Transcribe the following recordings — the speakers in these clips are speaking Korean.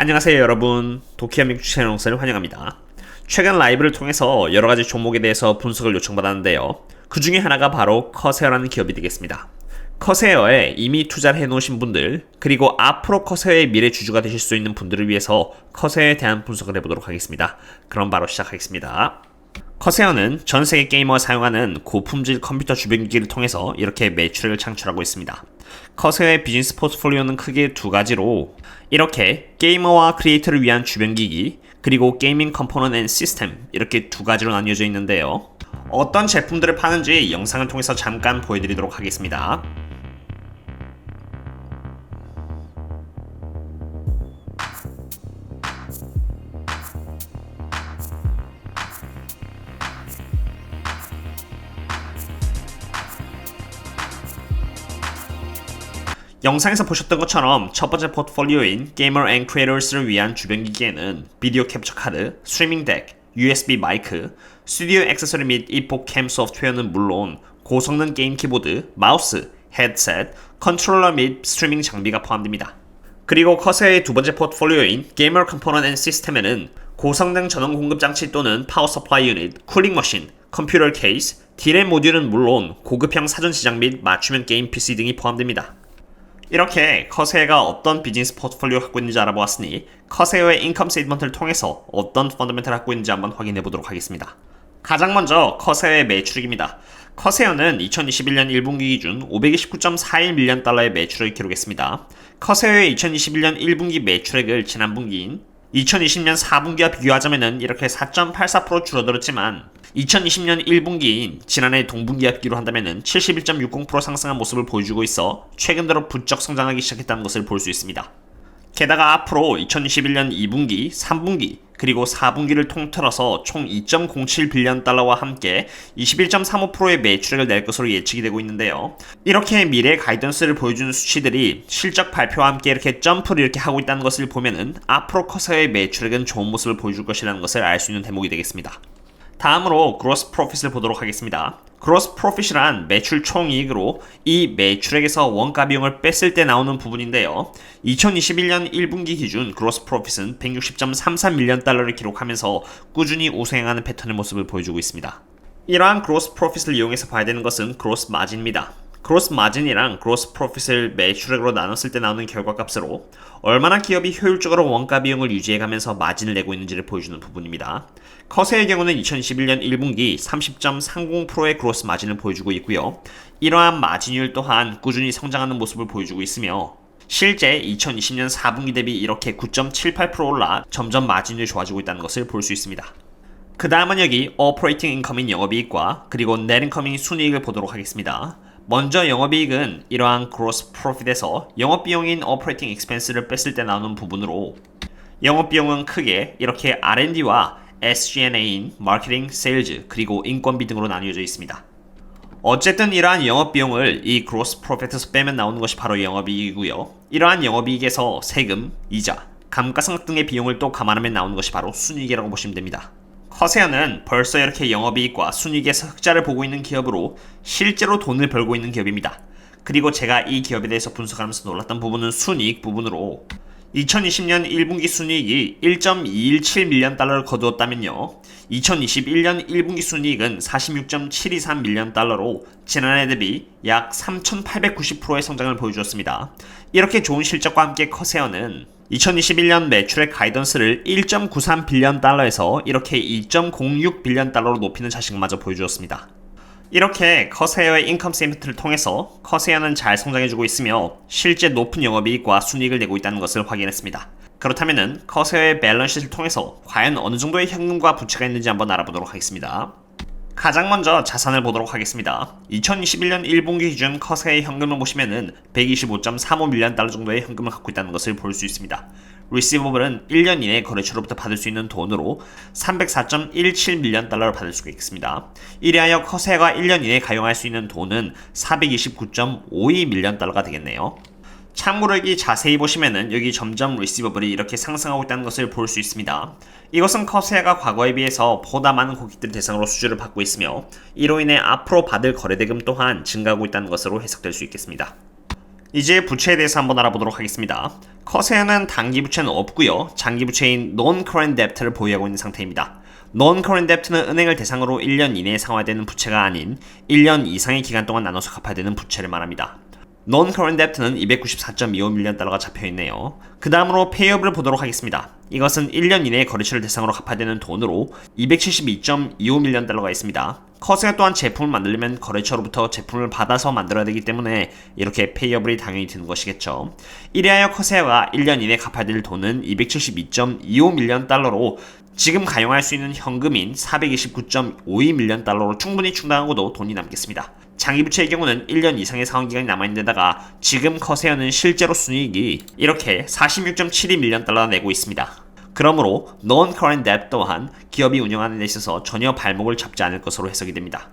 안녕하세요 여러분, 도키아믹 채널 영상을 환영합니다. 최근 라이브를 통해서 여러가지 종목에 대해서 분석을 요청받았는데요. 그 중에 하나가 바로 커세어라는 기업이 되겠습니다. 커세어에 이미 투자를 해놓으신 분들, 그리고 앞으로 커세어의 미래 주주가 되실 수 있는 분들을 위해서 커세어에 대한 분석을 해보도록 하겠습니다. 그럼 바로 시작하겠습니다. 커세어는 전세계 게이머가 사용하는 고품질 컴퓨터 주변기기를 통해서 이렇게 매출을 창출하고 있습니다. 커세어의 비즈니스 포트폴리오는 크게 두 가지로 이렇게 게이머와 크리에이터를 위한 주변기기, 그리고 게이밍 컴포넌트 앤 시스템, 이렇게 두 가지로 나뉘어져 있는데요. 어떤 제품들을 파는지 영상을 통해서 잠깐 보여드리도록 하겠습니다. 영상에서 보셨던 것처럼 첫 번째 포트폴리오인 게이머 앤 크리에이터스를 위한 주변기기에는 비디오 캡처 카드, 스트리밍 덱, USB 마이크, 스튜디오 액세서리 및 이포캠 소프트웨어는 물론 고성능 게임 키보드, 마우스, 헤드셋, 컨트롤러 및 스트리밍 장비가 포함됩니다. 그리고 커세어의 두 번째 포트폴리오인 게이머 컴포넌트 앤 시스템에는 고성능 전원 공급 장치 또는 파워 서플라이 유닛, 쿨링 머신, 컴퓨터 케이스, 디램 모듈은 물론 고급형 사전 지장 및 맞춤형 게임 PC 등이 포함됩니다. 이렇게 커세어가 어떤 비즈니스 포트폴리오를 갖고 있는지 알아보았으니 커세어의 인컴 스테이트먼트를 통해서 어떤 펀더멘트를 갖고 있는지 한번 확인해 보도록 하겠습니다. 가장 먼저 커세어의 매출액입니다. 커세어는 2021년 1분기 기준 529.41밀리언 달러의 매출을 기록했습니다. 커세어의 2021년 1분기 매출액을 지난 분기인 2020년 4분기와 비교하자면 이렇게 4.84% 줄어들었지만 2020년 1분기인 지난해 동분기와 비교를 한다면 71.60% 상승한 모습을 보여주고 있어 최근 들어 부쩍 성장하기 시작했다는 것을 볼 수 있습니다. 게다가 앞으로 2021년 2분기, 3분기, 그리고 4분기를 통틀어서 총 2.07빌리언 달러와 함께 21.35%의 매출액을 낼 것으로 예측이 되고 있는데요. 이렇게 미래 가이던스를 보여주는 수치들이 실적 발표와 함께 이렇게 점프를 이렇게 하고 있다는 것을 보면은 앞으로 커세어의 매출액은 좋은 모습을 보여줄 것이라는 것을 알 수 있는 대목이 되겠습니다. 다음으로 그로스 프로핏을 보도록 하겠습니다. 그로스 프로핏이란 매출 총이익으로 이 매출액에서 원가 비용을 뺐을 때 나오는 부분인데요. 2021년 1분기 기준 그로스 프로핏은 160.33밀리언 달러를 기록하면서 꾸준히 우상향하는 패턴의 모습을 보여주고 있습니다. 이러한 그로스 프로핏을 이용해서 봐야 되는 것은 그로스 마진입니다. 그로스 마진이랑 그로스 프로핏을 매출액으로 나눴을 때 나오는 결과값으로 얼마나 기업이 효율적으로 원가 비용을 유지해가면서 마진을 내고 있는지를 보여주는 부분입니다. 커세어의 경우는 2021년 1분기 30.30%의 그로스 마진을 보여주고 있고요. 이러한 마진율 또한 꾸준히 성장하는 모습을 보여주고 있으며 실제 2020년 4분기 대비 이렇게 9.78% 올라 점점 마진율이 좋아지고 있다는 것을 볼 수 있습니다. 그 다음은 여기 오퍼레이팅 인컴인 영업이익과 그리고 넷 인컴인 순이익을 보도록 하겠습니다. 먼저 영업이익은 이러한 그로스 프로핏에서 영업비용인 오퍼레이팅 익스펜스를 뺐을 때 나오는 부분으로 영업비용은 크게 이렇게 R&D와 SG&A인 마케팅, 세일즈, 그리고 인건비 등으로 나뉘어져 있습니다. 어쨌든 이러한 영업비용을 이 그로스 프로핏에서 빼면 나오는 것이 바로 영업이익이고요. 이러한 영업이익에서 세금, 이자, 감가상각 등의 비용을 또 감안하면 나오는 것이 바로 순이익이라고 보시면 됩니다. 커세어는 벌써 이렇게 영업이익과 순이익에서 흑자를 보고 있는 기업으로 실제로 돈을 벌고 있는 기업입니다. 그리고 제가 이 기업에 대해서 분석하면서 놀랐던 부분은 순이익 부분으로 2020년 1분기 순이익이 1.217밀리언 달러를 거두었다면요. 2021년 1분기 순이익은 46.723밀리언 달러로 지난해 대비 약 3,890%의 성장을 보여주었습니다. 이렇게 좋은 실적과 함께 커세어는 2021년 매출액 가이던스를 1.93빌리언 달러에서 이렇게 2.06빌리언 달러로 높이는 자신감마저 보여주었습니다. 이렇게 커세어의 인컴 스테이트먼트를 통해서 커세어는 잘 성장해주고 있으며 실제 높은 영업이익과 순이익을 내고 있다는 것을 확인했습니다. 그렇다면 커세어의 밸런스시트를 통해서 과연 어느 정도의 현금과 부채가 있는지 한번 알아보도록 하겠습니다. 가장 먼저 자산을 보도록 하겠습니다. 2021년 1분기 기준 커세어의 현금을 보시면은 125.35밀리언 달러 정도의 현금을 갖고 있다는 것을 볼 수 있습니다. 리시버블은 1년 이내 거래처로부터 받을 수 있는 돈으로 304.17밀리언 달러를 받을 수가 있습니다. 이래하여 커세어가 1년 이내 가용할 수 있는 돈은 429.52밀리언 달러가 되겠네요. 참고로 여기 자세히 보시면은 여기 점점 리시버블이 이렇게 상승하고 있다는 것을 볼 수 있습니다. 이것은 커세어가 과거에 비해서 보다 많은 고객들 대상으로 수주를 받고 있으며 이로 인해 앞으로 받을 거래대금 또한 증가하고 있다는 것으로 해석될 수 있겠습니다. 이제 부채에 대해서 한번 알아보도록 하겠습니다. 커세어는 단기 부채는 없고요. 장기 부채인 Non-Current Debt를 보유하고 있는 상태입니다. Non-Current Debt는 은행을 대상으로 1년 이내에 상환되는 부채가 아닌 1년 이상의 기간 동안 나눠서 갚아야 되는 부채를 말합니다. Non-Current Debt는 294.25밀리언 달러가 잡혀있네요. 그 다음으로 Payable을 보도록 하겠습니다. 이것은 1년 이내에 거래처를 대상으로 갚아야 되는 돈으로 272.25밀리언 달러가 있습니다. 커세어 또한 제품을 만들려면 거래처로부터 제품을 받아서 만들어야 되기 때문에 이렇게 Payable이 당연히 드는 것이겠죠. 이래하여 커세어가 1년 이내에 갚아야 될 돈은 272.25밀리언 달러로 지금 가용할 수 있는 현금인 429.52밀리언 달러로 충분히 충당하고도 돈이 남겠습니다. 장기 부채의 경우는 1년 이상의 상환기간이 남아있는 데다가 지금 커세어는 실제로 순이익이 이렇게 46.72밀리언 달러나 내고 있습니다. 그러므로 Non-Current Debt 또한 기업이 운영하는 데 있어서 전혀 발목을 잡지 않을 것으로 해석이 됩니다.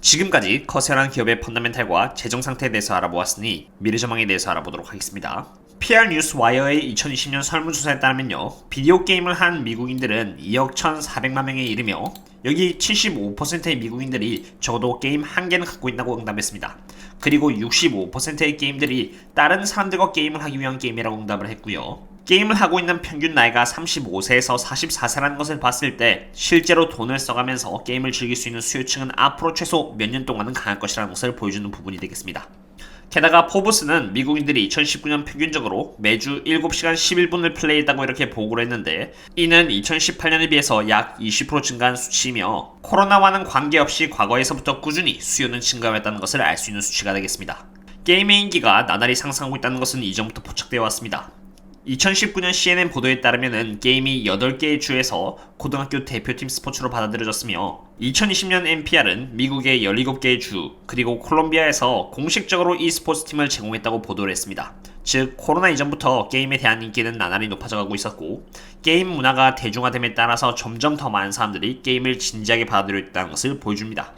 지금까지 커세어라는 기업의 펀더멘탈과 재정 상태에 대해서 알아보았으니 미래 전망에 대해서 알아보도록 하겠습니다. PR 뉴스 와이어의 2020년 설문조사에 따르면요, 비디오 게임을 한 미국인들은 2억 1,400만 명에 이르며 여기 75%의 미국인들이 적어도 게임 한 개는 갖고 있다고 응답했습니다. 그리고 65%의 게임들이 다른 사람들과 게임을 하기 위한 게임이라고 응답을 했고요. 게임을 하고 있는 평균 나이가 35세에서 44세라는 것을 봤을 때 실제로 돈을 써가면서 게임을 즐길 수 있는 수요층은 앞으로 최소 몇 년 동안은 강할 것이라는 것을 보여주는 부분이 되겠습니다. 게다가 포브스는 미국인들이 2019년 평균적으로 매주 7시간 11분을 플레이했다고 이렇게 보고를 했는데 이는 2018년에 비해서 약 20% 증가한 수치이며 코로나와는 관계없이 과거에서부터 꾸준히 수요는 증가했다는 것을 알 수 있는 수치가 되겠습니다. 게임의 인기가 나날이 상승하고 있다는 것은 이전부터 포착되어 왔습니다. 2019년 CNN 보도에 따르면 게임이 8개의 주에서 고등학교 대표팀 스포츠로 받아들여졌으며 2020년 NPR은 미국의 17개의 주 그리고 콜롬비아에서 공식적으로 e스포츠 팀을 제공했다고 보도를 했습니다. 즉 코로나 이전부터 게임에 대한 인기는 나날이 높아져가고 있었고 게임 문화가 대중화됨에 따라서 점점 더 많은 사람들이 게임을 진지하게 받아들여 있다는 것을 보여줍니다.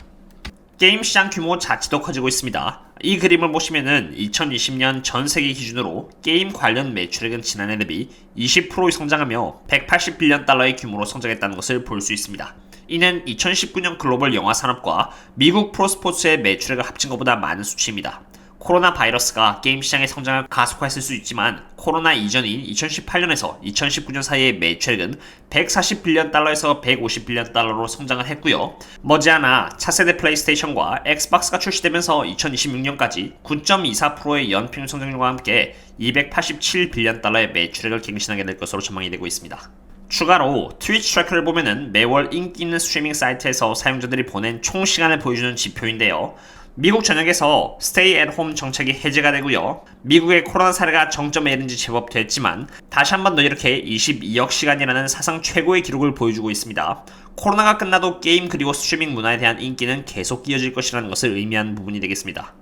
게임 시장 규모 자체도 커지고 있습니다. 이 그림을 보시면은 2020년 전 세계 기준으로 게임 관련 매출액은 지난해 대비 20% 성장하며 180빌리언 달러의 규모로 성장했다는 것을 볼 수 있습니다. 이는 2019년 글로벌 영화 산업과 미국 프로스포츠의 매출액을 합친 것보다 많은 수치입니다. 코로나 바이러스가 게임 시장의 성장을 가속화했을 수 있지만 코로나 이전인 2018년에서 2019년 사이의 매출액은 140빌리언 달러에서 150빌리언 달러로 성장을 했고요. 머지않아 차세대 플레이스테이션과 엑스박스가 출시되면서 2026년까지 9.24%의 연평균 성장률과 함께 287빌리언 달러의 매출액을 갱신하게 될 것으로 전망이 되고 있습니다. 추가로 트위치 트래커를 보면은 매월 인기 있는 스트리밍 사이트에서 사용자들이 보낸 총 시간을 보여주는 지표인데요. 미국 전역에서 스테이 앳 홈 정책이 해제가 되고요. 미국의 코로나 사례가 정점에 이른 지 제법 됐지만 다시 한 번 더 이렇게 22억 시간이라는 사상 최고의 기록을 보여주고 있습니다. 코로나가 끝나도 게임 그리고 스트리밍 문화에 대한 인기는 계속 이어질 것이라는 것을 의미하는 부분이 되겠습니다.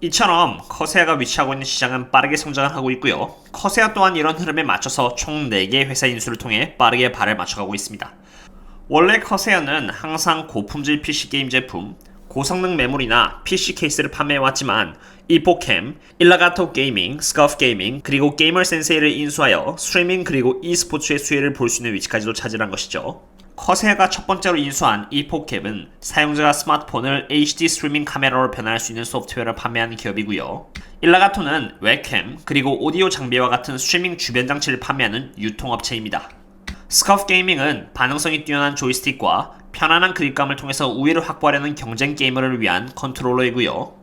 이처럼 커세어가 위치하고 있는 시장은 빠르게 성장을 하고 있고요. 커세어 또한 이런 흐름에 맞춰서 총 4개의 회사 인수를 통해 빠르게 발을 맞춰가고 있습니다. 원래 커세어는 항상 고품질 PC 게임 제품, 고성능 메모리나 PC 케이스를 판매해왔지만 이포캠, 일라가토 게이밍, 스커프 게이밍, 그리고 게이머 센세이를 인수하여 스트리밍 그리고 e스포츠의 수혜를 볼 수 있는 위치까지도 차지한 것이죠. 커세어가 첫 번째로 인수한 이포캠은 사용자가 스마트폰을 HD 스트리밍 카메라로 변환할 수 있는 소프트웨어를 판매하는 기업이고요. 일라가토는 웹캠 그리고 오디오 장비와 같은 스트리밍 주변 장치를 판매하는 유통업체입니다. 스커프 게이밍은 반응성이 뛰어난 조이스틱과 편안한 그립감을 통해서 우위를 확보하려는 경쟁 게이머를 위한 컨트롤러이고요.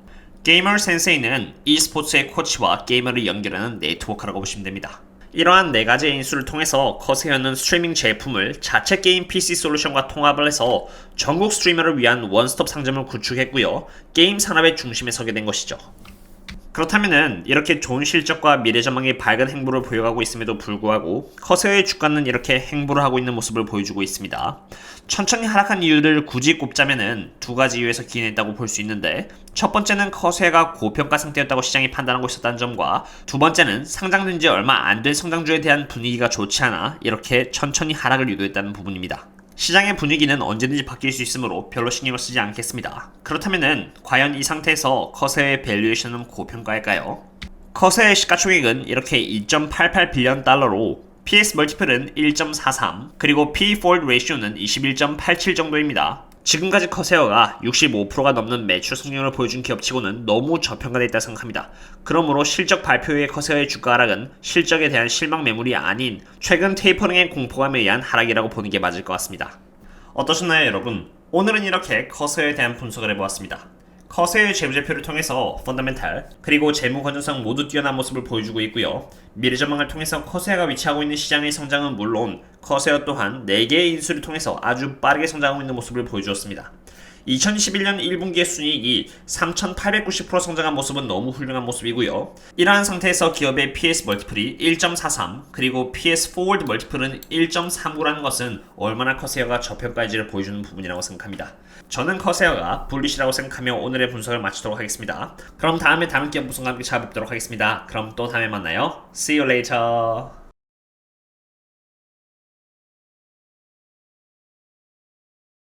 게이머 센세이는 e스포츠의 코치와 게이머를 연결하는 네트워크라고 보시면 됩니다. 이러한 4가지의 인수를 통해서 커세어는 스트리밍 제품을 자체 게임 PC 솔루션과 통합을 해서 전국 스트리머를 위한 원스톱 상점을 구축했고요. 게임 산업의 중심에 서게 된 것이죠. 그렇다면은 이렇게 좋은 실적과 미래 전망의 밝은 행보를 보여가고 있음에도 불구하고 커세어의 주가는 이렇게 행보를 하고 있는 모습을 보여주고 있습니다. 천천히 하락한 이유를 굳이 꼽자면은 2가지 이유에서 기인했다고 볼 수 있는데 첫 번째는 커세어가 고평가 상태였다고 시장이 판단하고 있었다는 점과 두 번째는 상장된 지 얼마 안 된 성장주에 대한 분위기가 좋지 않아 이렇게 천천히 하락을 유도했다는 부분입니다. 시장의 분위기는 언제든지 바뀔 수 있으므로 별로 신경을 쓰지 않겠습니다. 그렇다면은 과연 이 상태에서 커세어의 밸류에이션은 고평가일까요? 커세어의 시가총액은 이렇게 2.88빌리언 달러로 PS 멀티플은 1.43 그리고 P/Forward 레이쇼는 21.87 정도입니다. 지금까지 커세어가 65%가 넘는 매출 성장을 보여준 기업치고는 너무 저평가되어 있다 생각합니다. 그러므로 실적 발표 후의 커세어의 주가 하락은 실적에 대한 실망 매물이 아닌 최근 테이퍼링의 공포감에 의한 하락이라고 보는 게 맞을 것 같습니다. 어떠셨나요, 여러분? 오늘은 이렇게 커세어에 대한 분석을 해보았습니다. 커세어의 재무제표를 통해서 펀더멘탈 그리고 재무 건전성 모두 뛰어난 모습을 보여주고 있고요. 미래 전망을 통해서 커세어가 위치하고 있는 시장의 성장은 물론 커세어 또한 4개의 인수를 통해서 아주 빠르게 성장하고 있는 모습을 보여주었습니다. 2021년 1분기의 순이익이 3,890% 성장한 모습은 너무 훌륭한 모습이고요. 이러한 상태에서 기업의 PS 멀티플이 1.43 그리고 PS 포워드 멀티플은 1.39라는 것은 얼마나 커세어가 저평가인지를 보여주는 부분이라고 생각합니다. 저는 커세어가 불리시라고 생각하며 오늘의 분석을 마치도록 하겠습니다. 그럼 다음에 다른 기업 분석과 함께 찾아뵙도록 하겠습니다. 그럼 또 다음에 만나요. See you later.